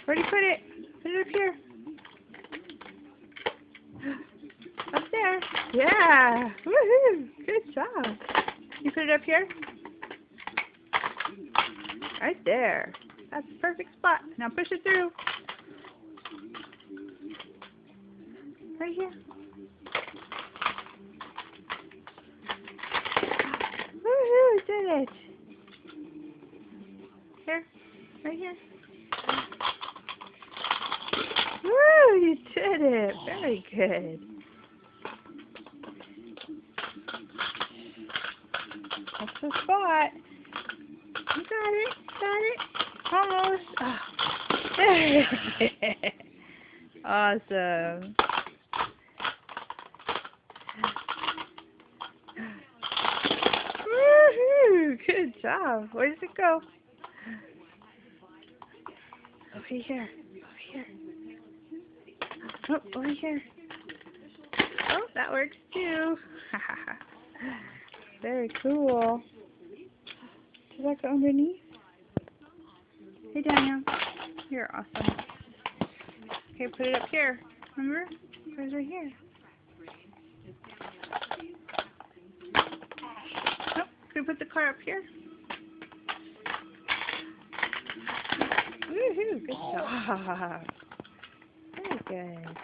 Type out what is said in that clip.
Where'd you put it? Put it up here. Up there. Yeah. Woohoo. Good job. You put it up here? Right there. That's the perfect spot. Now push it through. Right here. Woohoo, did it. Here. Right here. Woo, you did it. Very good. That's the spot. You got it. Got it. Almost. Oh. There it is. Awesome. Woohoo! Good job. Where does it go? Over here. Over here. Oh, over here. Oh, that works too. Very cool. Does that go underneath? Hey, Daniel. You're awesome. Okay, put it up here. Remember? It goes right here. Oh, can we put the car up here? Woohoo! Good job. Very good.